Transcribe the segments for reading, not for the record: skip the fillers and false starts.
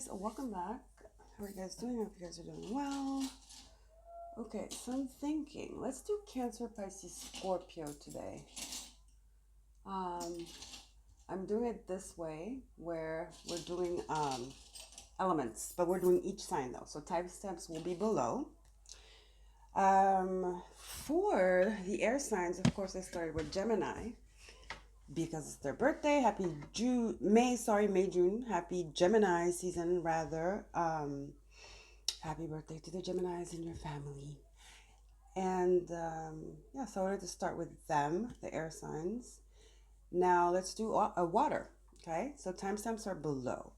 guys, welcome back. How are you guys doing? I hope you guys are doing well. Okay, so I'm thinking, let's do Cancer, Pisces, Scorpio today. Um, I'm doing it this way where we're doing elements, but we're doing each sign though. So timestamps will be below. For the air signs, of course, I started with Gemini because it's their birthday. Happy May, June. Happy Gemini season, rather. Happy birthday to the Geminis in your family. And yeah, so I wanted to start with them, the air signs. Now let's do a water. Okay, so timestamps are below.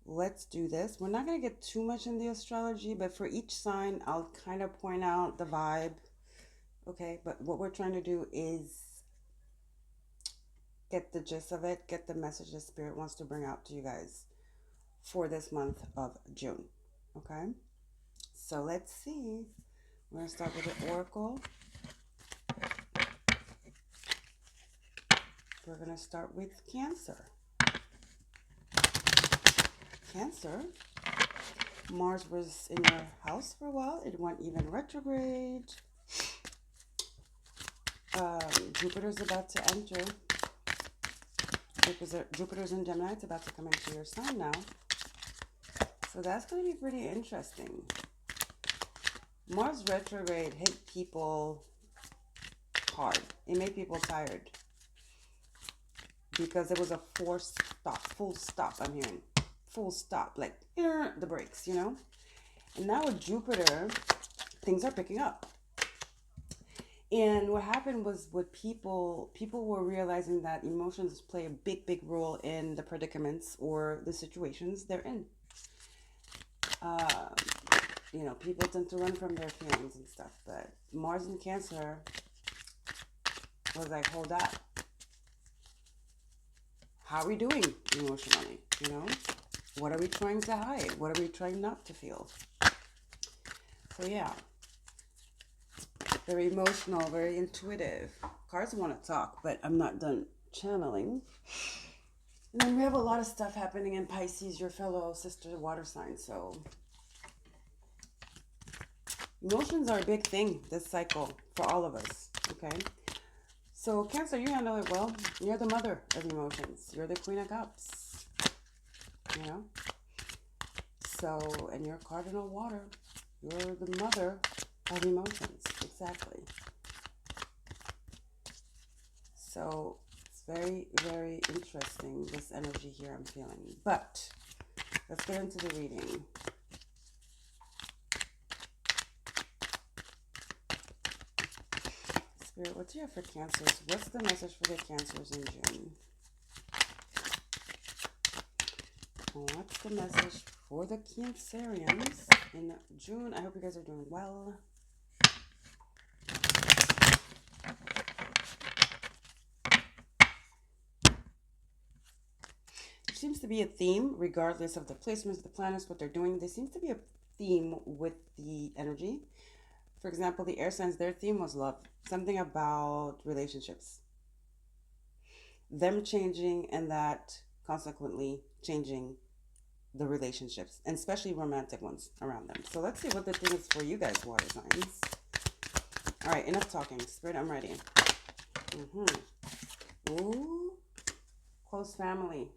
Let's do this. We're not going to get too much in the astrology, but for each sign, I'll kind of point out the vibe. Okay, but what we're trying to do is get the gist of it, get the message the spirit wants to bring out to you guys for this month of June. Okay, so let's see. We're going to start with the oracle. We're going to start with Cancer. Cancer, Mars was in your house for a while. It went even retrograde. Jupiter's about to enter. Because Jupiter's in Gemini. It's about to come into your sign now. So that's going to be pretty interesting. Mars retrograde hit people hard. It made people tired. Because it was a forced stop, full stop, I'm hearing. Full stop, like the brakes, you know? And now with Jupiter, things are picking up. And what happened was with people were realizing that emotions play a big role in the predicaments or the situations they're in. You know, people tend to run from their feelings and stuff, but Mars in Cancer was like, hold up. How are we doing emotionally, you know? What are we trying to hide? What are we trying not to feel? So yeah, very emotional, very intuitive. Cards want to talk, but I'm not done channeling. And then we have a lot of stuff happening in Pisces, your fellow sister water sign. So emotions are a big thing this cycle for all of us, okay? So Cancer, you handle it well. You're the mother of emotions. You're the Queen of Cups, you know? So, and you're cardinal water. You're the mother of emotions, exactly. So it's very interesting, this energy here I'm feeling. But let's get into the reading. Spirit, what's here for Cancers? What's the message for the Cancers in June? What's the message for the Cancerians in June? I hope you guys are doing well. There seems to be a theme, regardless of the placements, the planets, what they're doing. There seems to be a theme with the energy. For example, the air signs, their theme was love. Something about relationships. Them changing and that consequently changing the relationships, and especially romantic ones around them. So let's see what the thing is for you guys, water signs. All right, enough talking. Spirit, I'm ready. Ooh, close family.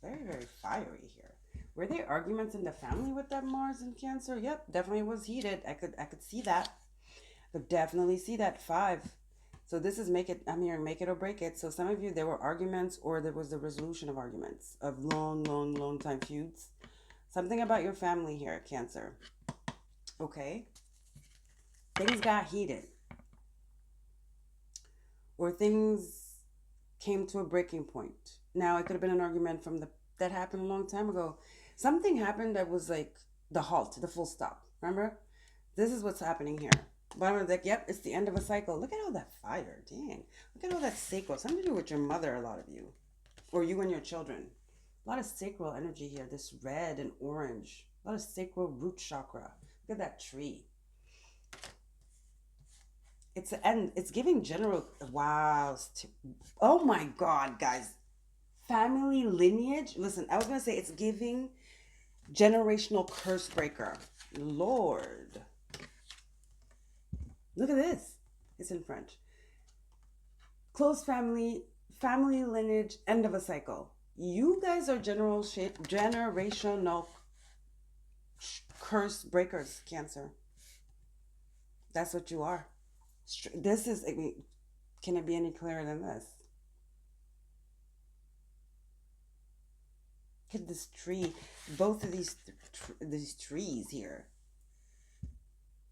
Very fiery here. Were there arguments in the family with that Mars in Cancer? Yep, definitely was heated. I could see that. Could definitely see that 5. So this is I'm hearing make it or break it. So some of you, there were arguments or there was the resolution of arguments, of long time feuds. Something about your family here, Cancer. Okay. Things got heated. Or things came to a breaking point. Now, it could have been an argument that happened a long time ago. Something happened that was like the halt, the full stop. Remember? This is what's happening here. Bottom of the deck, yep, it's the end of a cycle. Look at all that fire, dang. Look at all that sacral. Something to do with your mother, a lot of you. Or you and your children. A lot of sacral energy here, this red and orange. A lot of sacral root chakra. Look at that tree. It's the end. It's giving general. Wow. Oh my God, guys. Family lineage. Listen, I was gonna say it's giving generational curse breaker. Lord, look at this. It's in French. Close family, family lineage, end of a cycle. You guys are generational curse breakers, Cancer. That's what you are. This is, I mean, can it be any clearer than this? Look at this tree. Both of these trees here.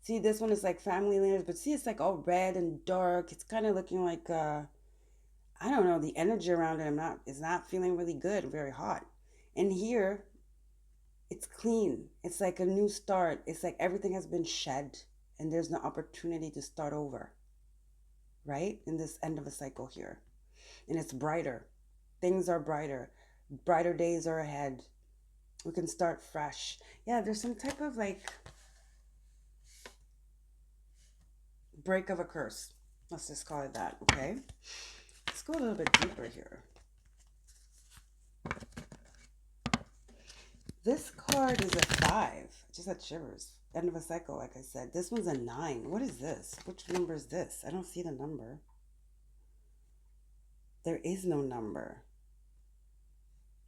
See, this one is like family lineage, but see, it's like all red and dark. It's kind of looking like I don't know, the energy around it. It's not feeling really good, very hot. And here, it's clean. It's like a new start. It's like everything has been shed, and there's no opportunity to start over, right? In this end of a cycle here, and it's brighter. Things are brighter. Brighter days are ahead. We can start fresh. Yeah, there's some type of like break of a curse. Let's just call it that, okay? Let's go a little bit deeper here. This card is a 5. Just had shivers. End of a cycle, like I said. This one's a 9. What is this? Which number is this? I don't see the number. There is no number.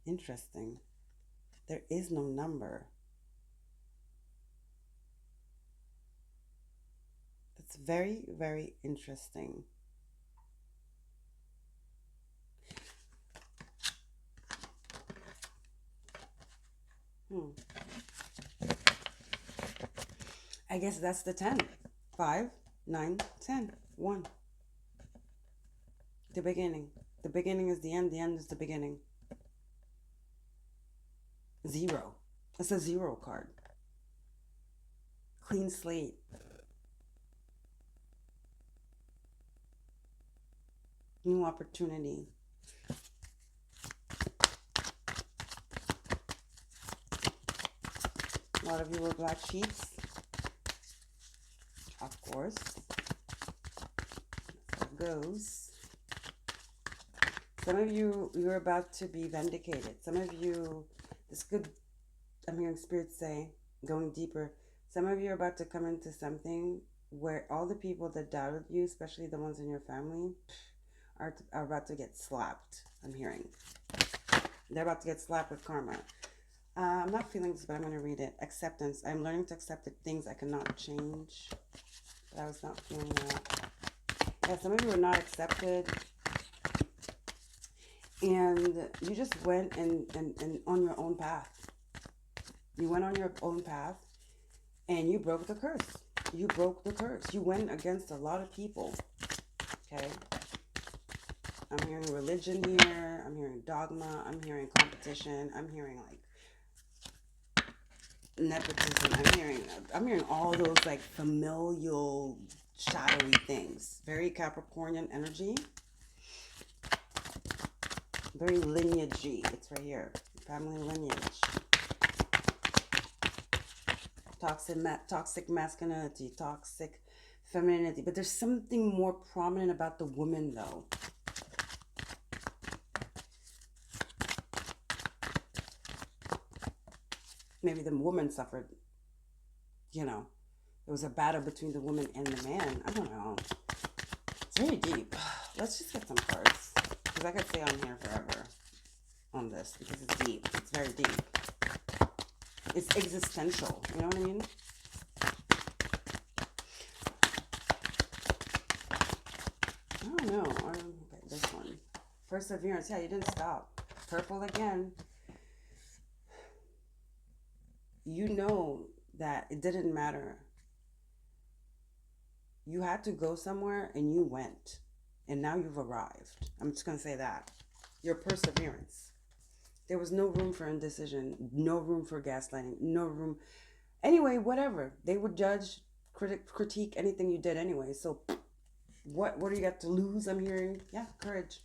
Interesting. There is no number. That's very, very interesting. I guess that's the 10. 5, 9, 10. 1. The beginning. The beginning is the end is the beginning. 0. It's a 0 card. Clean slate. New opportunity. A lot of you were black sheets. Of course. That's how it goes. Some of you, you're about to be vindicated. Some of you, this could, I'm hearing spirits say, going deeper, some of you are about to come into something where all the people that doubted you, especially the ones in your family, are about to get slapped. I'm hearing. They're about to get slapped with karma. I'm not feeling this, but I'm going to read it. Acceptance. I'm learning to accept the things I cannot change. But I was not feeling that. Yeah, some of you were not accepted. And you just went and on your own path. You went on your own path and you broke the curse. You broke the curse. You went against a lot of people. Okay? I'm hearing religion here. I'm hearing dogma. I'm hearing competition. I'm hearing like nepotism. I'm hearing all those like familial shadowy things. Very Capricornian energy. Very lineagey. It's right here. Family lineage. Toxic masculinity. Toxic femininity. But there's something more prominent about the woman though. Maybe the woman suffered, you know, there was a battle between the woman and the man. I don't know. It's very deep. Let's just get some cards. Because I could stay on here forever on this because it's deep. It's very deep. It's existential. You know what I mean? I don't know. Okay, this one. Perseverance. Yeah, you didn't stop. Purple again. You know that it didn't matter. You had to go somewhere and you went. And now you've arrived. I'm just going to say that. Your perseverance. There was no room for indecision. No room for gaslighting. No room. Anyway, whatever. They would judge, critique anything you did anyway. So what do you got to lose? I'm hearing. Yeah, courage.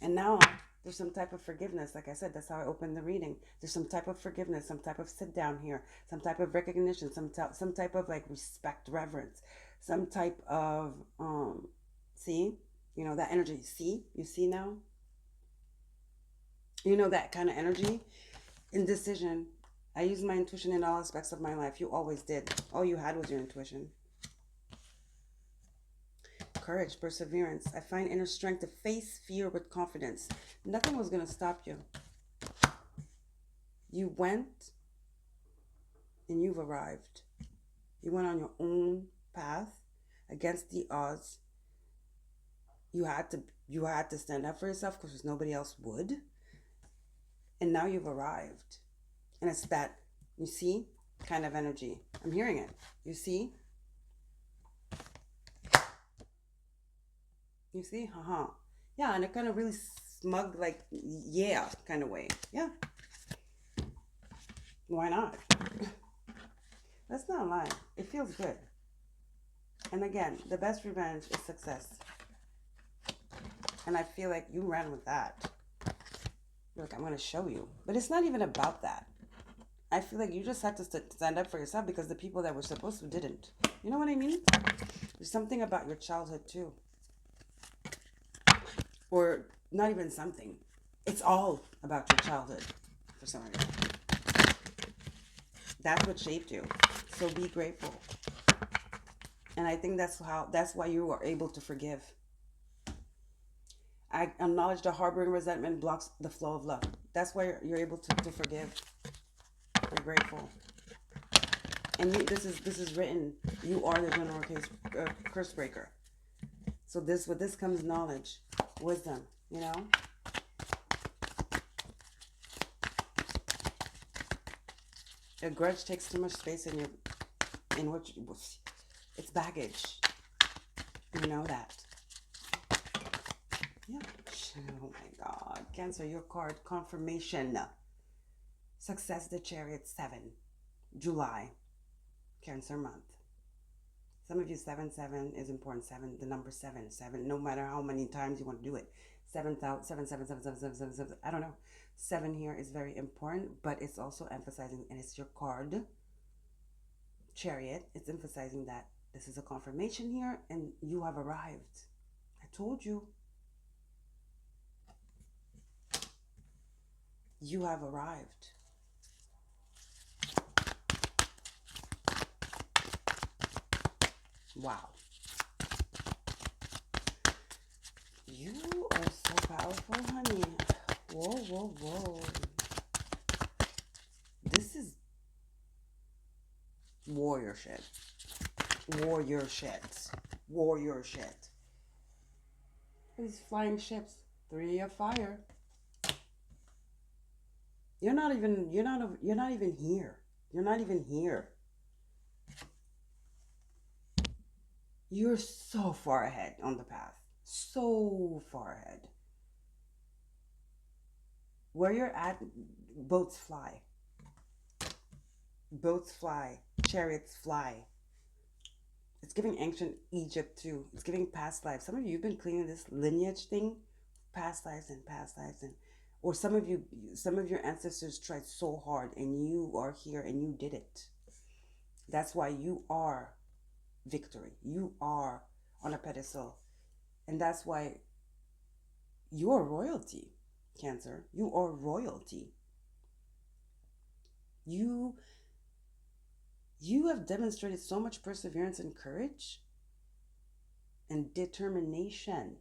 And now there's some type of forgiveness. Like I said, that's how I opened the reading. There's some type of forgiveness, some type of sit down here, some type of recognition, some type of like respect, reverence, some type of, see, you know, that energy. See, you see now, you know, that kind of energy. Indecision. I use my intuition in all aspects of my life. You always did. All you had was your intuition. Courage, perseverance. I find inner strength to face fear with confidence. Nothing was going to stop you. You went and you've arrived. You went on your own path against the odds. You had to stand up for yourself because nobody else would. And now you've arrived. And it's that, you see, kind of energy. I'm hearing it. You see? You see? Haha. Yeah, and it kind of really smug, like, yeah, kind of way. Yeah. Why not? Let's not lie. It feels good. And again, the best revenge is success. And I feel like you ran with that. Look, I'm going to show you. But it's not even about that. I feel like you just had to stand up for yourself because the people that were supposed to didn't. You know what I mean? There's something about your childhood too. Or not even something. It's all about your childhood for some reason. That's what shaped you. So be grateful. And I think that's why you are able to forgive. I acknowledge the harboring resentment blocks the flow of love. That's why you're able to forgive. You're grateful. And this is written. You are the general curse breaker. So with this comes knowledge, wisdom, you know? A grudge takes too much space in it's baggage. You know that. Yeah. Oh my God. Cancer, your card, confirmation. Success, the Chariot, 7. July. Cancer month. Some of you, 7 is important. 7, the number 7. No matter how many times you want to do it. 7, 7, 7, 7, 7, 7, 7, 7. I don't know. 7 here is very important, but it's also emphasizing, and it's your card, Chariot. It's emphasizing that this is a confirmation here, and you have arrived. I told you. You have arrived. Wow. You are so powerful, honey. Whoa, whoa, whoa. This is warrior shit. Warrior shit. Warrior shit. These flying ships. 3 of fire. You're not even here. You're not even here. You're so far ahead on the path. So far ahead. Where you're at, boats fly. Boats fly. Chariots fly. It's giving ancient Egypt too. It's giving past lives. Some of you have been cleaning this lineage thing. Past lives. And or some of your ancestors tried so hard and you are here and you did it. That's why you are victory. You are on a pedestal. And that's why you are royalty, Cancer. You are royalty. You have demonstrated so much perseverance and courage and determination,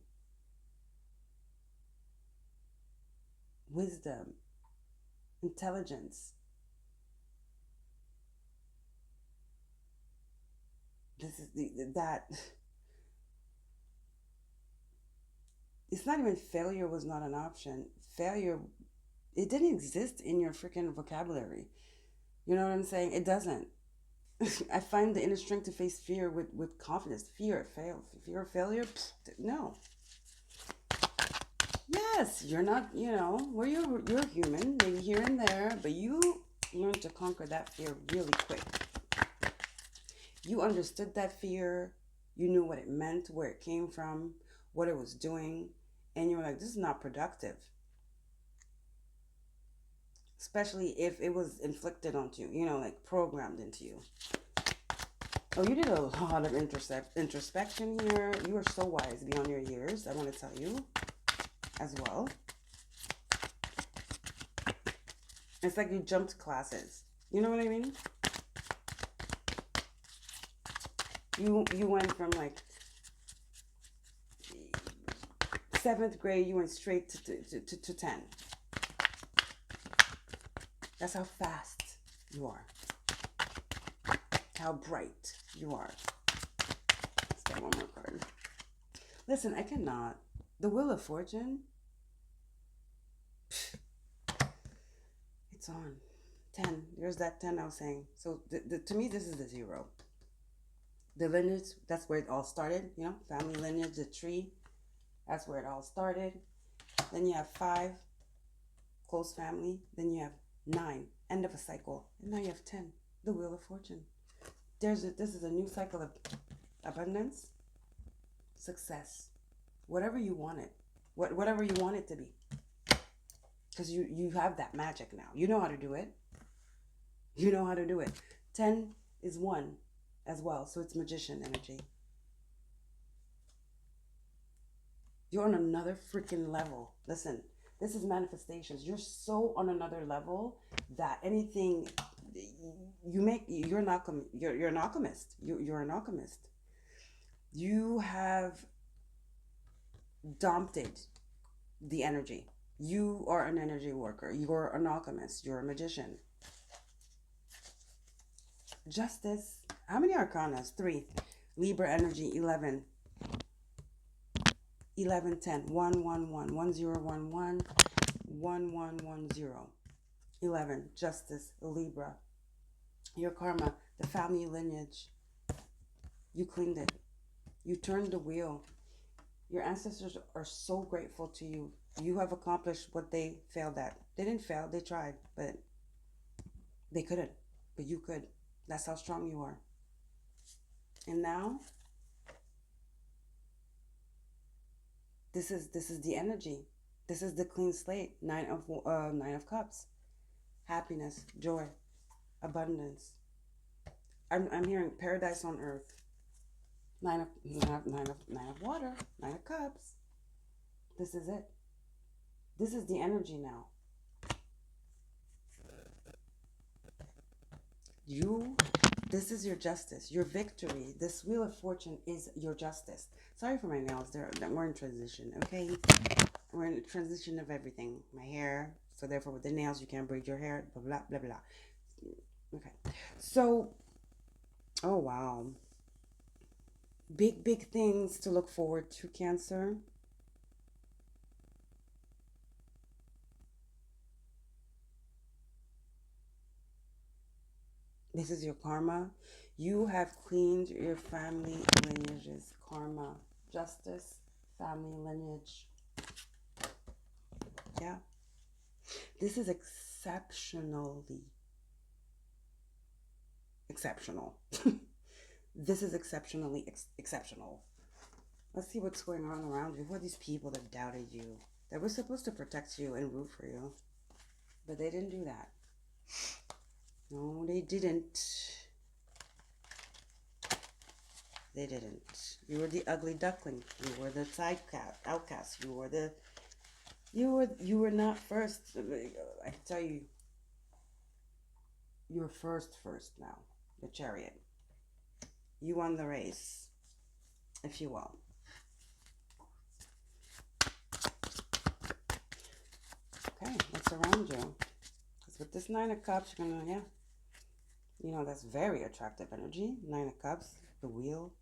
wisdom, intelligence. This is that. It's not even failure was not an option. Failure, it didn't exist in your freaking vocabulary. You know what I'm saying? It doesn't. I find the inner strength to face fear with confidence. Fear of failure? No. Yes, you're not, you're human, maybe here and there, but you learn to conquer that fear really quick. You understood that fear. You knew what it meant, where it came from, what it was doing. And you were like, this is not productive. Especially if it was inflicted onto you, like programmed into you. Oh, you did a lot of introspection here. You are so wise beyond your years, I want to tell you as well. It's like you jumped classes. You know what I mean? You went from like 7th grade, you went straight to 10. That's how fast you are. How bright you are. Let's get one more card. Listen, I cannot. The Wheel of Fortune. It's on. 10. There's that 10 I was saying. So to me, this is the 0. The lineage, that's where it all started. You know, family lineage, the tree. That's where it all started. Then you have 5, close family. Then you have 9, end of a cycle. And now you have 10, the Wheel of Fortune. This is a new cycle of abundance, success, whatever you want it, whatever you want it to be. Because you have that magic now. You know how to do it. You know how to do it. 10 is 1 as well, so it's magician energy. You're on another freaking level. Listen, this is manifestations. You're so on another level that anything you make, you're an alchemist. You're an alchemist. You're an alchemist. You have dompted the energy. You are an energy worker. You're an alchemist. You're a magician. Justice. How many arcanas? 3. Libra energy. 11. 11, 10. 1, 1, 1. 1, 0, 1, 1. 1, 1, 1, 0. 11. Justice. Libra. Your karma. The family lineage. You cleaned it. You turned the wheel. Your ancestors are so grateful to you. You have accomplished what they failed at. They didn't fail. They tried, but they couldn't. But you could. That's how strong you are. And now, this is the energy. This is the clean slate. 9 of Cups. Happiness, joy, abundance. I'm hearing paradise on earth. 9 of water. 9 of Cups. This is it. This is the energy now. This is your justice, your victory. This Wheel of Fortune is your justice. Sorry for my nails. We're in transition, okay? We're in a transition of everything. My hair. So therefore, with the nails, you can't braid your hair. Blah, blah, blah, blah. Okay. So, oh, wow. Big things to look forward to, Cancer. This is your karma. You have cleaned your family lineages. Karma, justice, family lineage. Yeah. This is exceptionally exceptional. This is exceptionally exceptional. Let's see what's going on around you. Who are these people that doubted you? That were supposed to protect you and root for you. But they didn't do that. No, they didn't. They didn't. You were the ugly duckling. You were the side outcast. You were not first. I can tell you. You're first now. The Chariot. You won the race, if you will. Okay, what's around you? Because with this 9 of Cups, you're gonna, yeah. You know, that's very attractive energy. 9 of Cups, the wheel.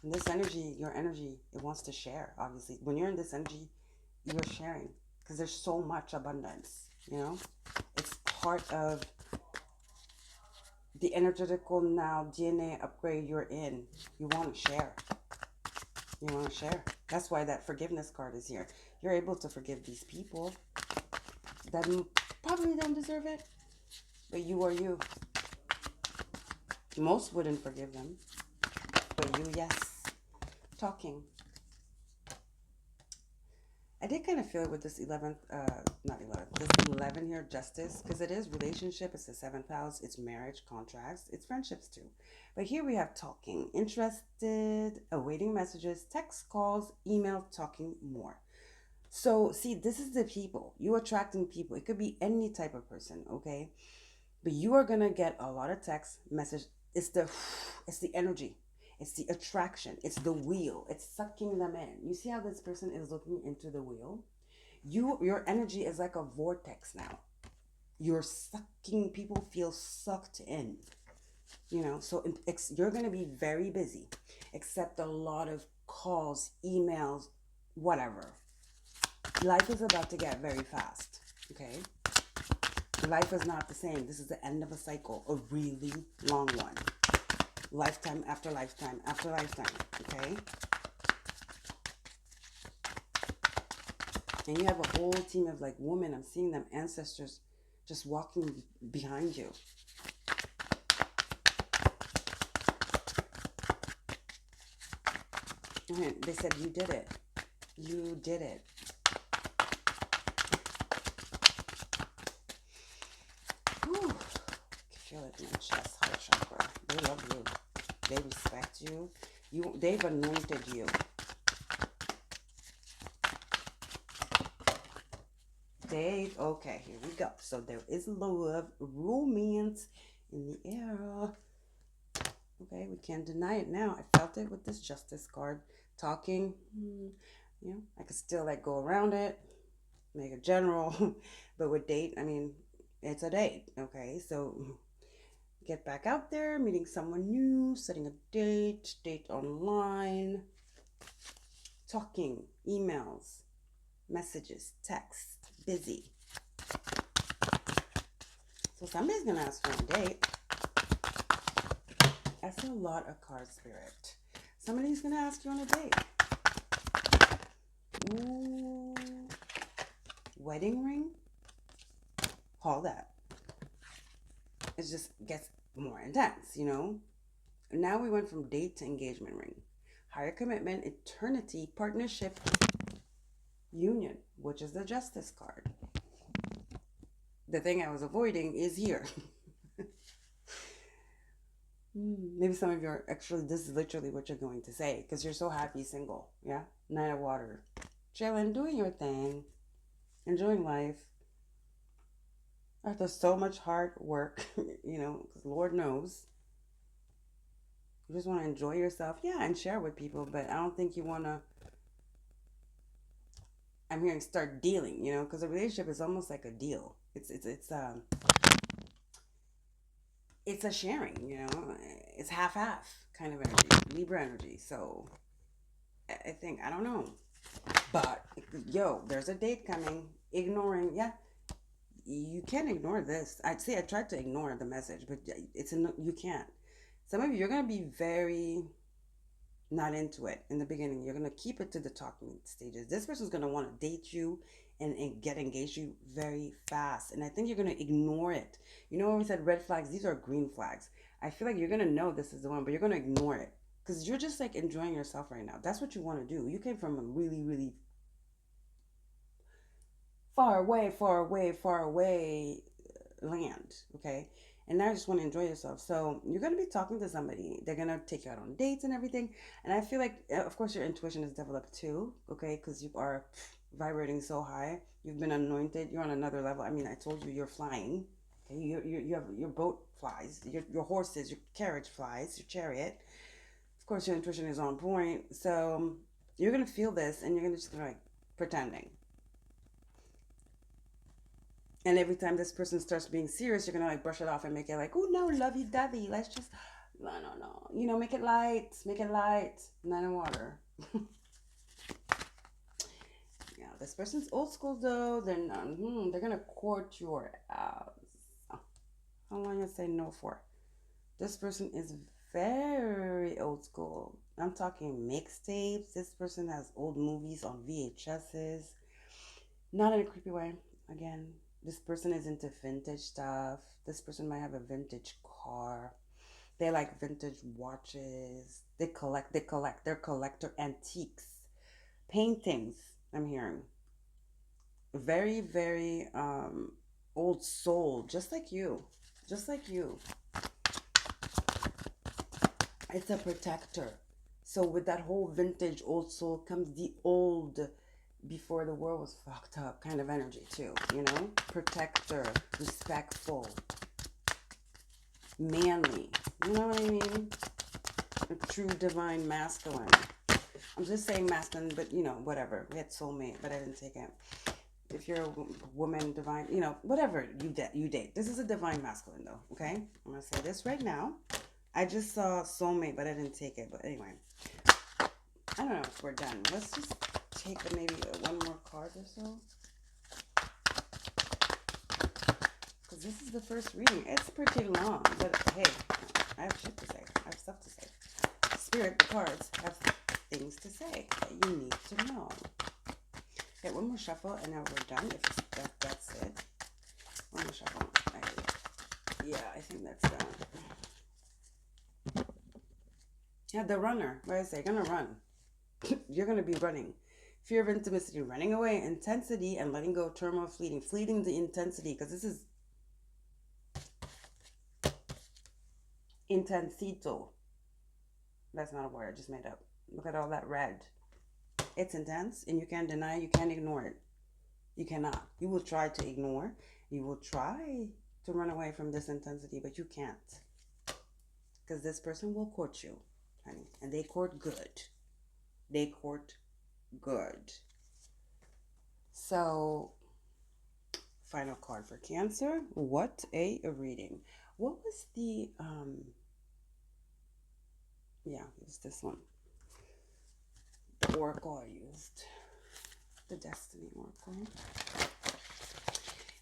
And this energy, your energy, it wants to share, obviously. When you're in this energy, you're sharing. Because there's so much abundance, you know? It's part of the energetical now DNA upgrade you're in. You want to share. You want to share. That's why that forgiveness card is here. You're able to forgive these people that probably don't deserve it, but you are you. Most wouldn't forgive them, but you, yes. Talking. did kind of feel it with this 11th, not 11th, this 11 here, justice, because it is relationship, it's the 7th house, it's marriage, contracts, it's friendships too. But here we have talking, interested, awaiting messages, text calls, email, talking more. So, see, this is the people. You attracting people. It could be any type of person, okay? But you are gonna get a lot of text message. It's the it's the energy. It's the attraction. It's the wheel. It's sucking them in. You see how this person is looking into the wheel? Your energy is like a vortex now. You're sucking, people feel sucked in. So you're gonna be very busy. Accept a lot of calls, emails, whatever. Life is about to get very fast. Okay? Life is not the same. This is the end of a cycle, a really long one. Lifetime after lifetime after lifetime. Okay? And you have a whole team of like women. I'm seeing them, ancestors, just walking behind you. And they said, you did it. You did it. Whew. I can feel it in my chest, heart chakra. They love you. They respect you. They've anointed you. Okay, here we go. So there is love, romance in the air. Okay, we can't deny it now. I felt it with this justice card. Talking, I could still like go around it, make a general, but with date, I mean, it's a date. Okay, so get back out there, meeting someone new, setting a date online, talking, emails, messages, text, busy. So somebody's gonna ask for a date. That's a lot of card spirit. Somebody's gonna ask you on a date. Ooh, wedding ring. Call that. It just gets more intense, Now we went from date to engagement ring. Higher commitment, eternity, partnership, union, which is the justice card. The thing I was avoiding is here. Maybe some of you are actually, this is literally what you're going to say because you're so happy single. Yeah? Nine of water. Chilling, doing your thing, enjoying life. After so much hard work, because Lord knows. You just want to enjoy yourself. Yeah, and share with people, but I don't think you want to, I'm hearing start dealing, because a relationship is almost like a deal. It's a sharing, it's half kind of energy, Libra energy. So I think, I don't know, but there's a date coming. Ignoring, yeah, you can't ignore this. I tried to ignore the message, but you can't. Some of you, you're going to be very not into it in the beginning. You're going to keep it to the talking stages. This person's going to want to date you and get engaged you very fast. And I think you're going to ignore it. When we said red flags, these are green flags. I feel like you're going to know this is the one, but you're going to ignore it because you're just like enjoying yourself right now. That's what you want to do. You came from a really, really far away land, okay? And now you just want to enjoy yourself. So you're going to be talking to somebody. They're going to take you out on dates and everything. And I feel like, of course, your intuition is developed too, okay? Because you are vibrating so high. You've been anointed. You're on another level. I mean, I told you you're flying. Okay, you have your boat flies. Your horses, your carriage flies. Your chariot. Of course, your intuition is on point. So you're going to feel this, and you're going to just like pretending. And every time this person starts being serious, you're gonna like brush it off and make it like, oh no, lovey dovey. Let's just no. Make it light. Make it light. Nine of water. Yeah, this person's old school though. They're gonna court your ass. How long you say no for? This person is very old school. I'm talking mixtapes. This person has old movies on VHSs. Not in a creepy way. Again, this person is into vintage stuff. This person might have a vintage car. They like vintage watches. They're collector antiques. Paintings, I'm hearing. Very, very old soul, just like you. Just like you. It's a protector. So with that whole vintage old soul comes the old before the world was fucked up kind of energy too, you know? Protector, respectful, manly. You know what I mean? A true divine masculine. I'm just saying masculine, but you know, whatever. We had soulmate, but I didn't take it. If you're a woman, divine, you know, whatever you date. This is a divine masculine though, okay? I'm gonna say this right now. I just saw soulmate, but I didn't take it. But anyway, I don't know if we're done. Let's just take maybe one more card or so. Because this is the first reading. It's pretty long, but hey, I have shit to say. I have stuff to say. Spirit, the cards have things to say that you need to know. Okay, one more shuffle and now we're done. If that's it. One more shuffle. Yeah, I think that's done. Yeah, the runner. What did I say? Gonna run. You're gonna be running. Fear of intimacy, running away, intensity, and letting go, turmoil, fleeting. Fleeting the intensity, because this is intensito. That's not a word I just made up. Look at all that red. It's intense, and you can't deny it. You can't ignore it. You cannot. You will try to ignore. You will try to run away from this intensity, but you can't. Because this person will court you, honey. And they court good. They court good. So, final card for Cancer. What a reading. What was the, yeah, it was this one. The Oracle I used. The Destiny Oracle.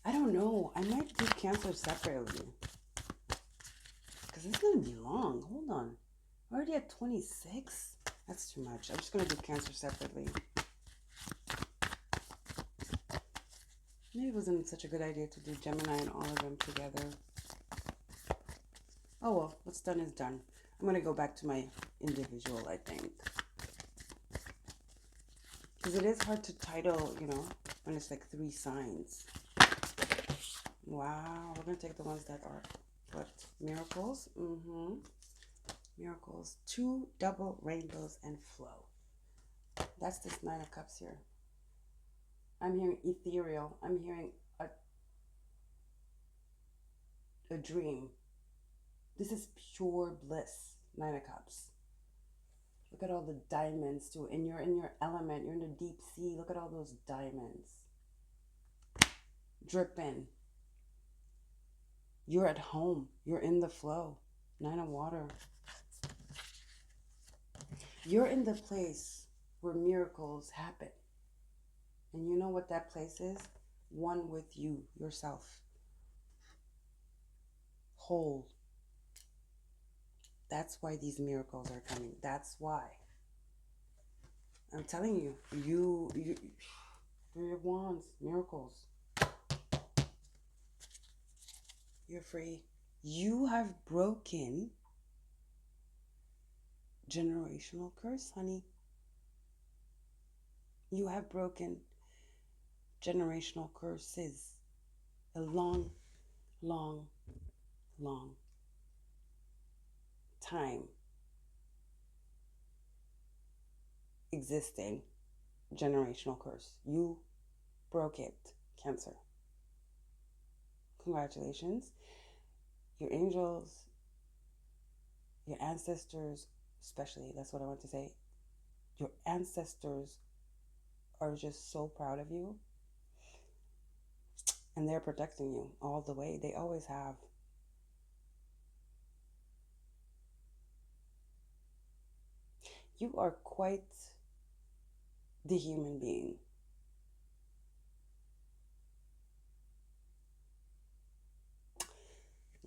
I don't know. I might do Cancer separately. Because it's going to be long. Hold on. Already at 26? That's too much. I'm just going to do Cancer separately. Maybe it wasn't such a good idea to do Gemini and all of them together. Oh well, what's done is done. I'm going to go back to my individual, I think. Because it is hard to title, you know, when it's like 3 signs. Wow, we're going to take the ones that are, what, miracles? Miracles. 2 double rainbows and flow. That's this 9 of Cups here. I'm hearing ethereal. I'm hearing a dream. This is pure bliss. 9 of Cups. Look at all the diamonds too. And you're in your element. You're in the deep sea. Look at all those diamonds. Dripping. You're at home. You're in the flow. 9 of Water. You're in the place where miracles happen. And you know what that place is? One with you, yourself. Whole. That's why these miracles are coming. That's why. I'm telling you, you 3 of Wands, miracles. You're free. You have broken generational curse, honey. You have broken generational curses. A long, long, long time existing generational curse. You broke it, Cancer. Congratulations. Your angels, your ancestors, especially, that's what I want to say. Your ancestors are just so proud of you. And they're protecting you all the way. They always have. You are quite the human being.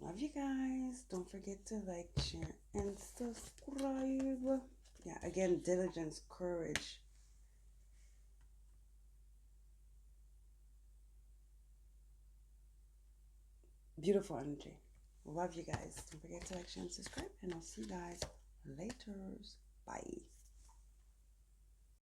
Love you guys. Don't forget to like, share, and subscribe. Yeah, again, diligence, courage. Beautiful energy. Love you guys. Don't forget to like, share, and subscribe. And I'll see you guys later. Bye.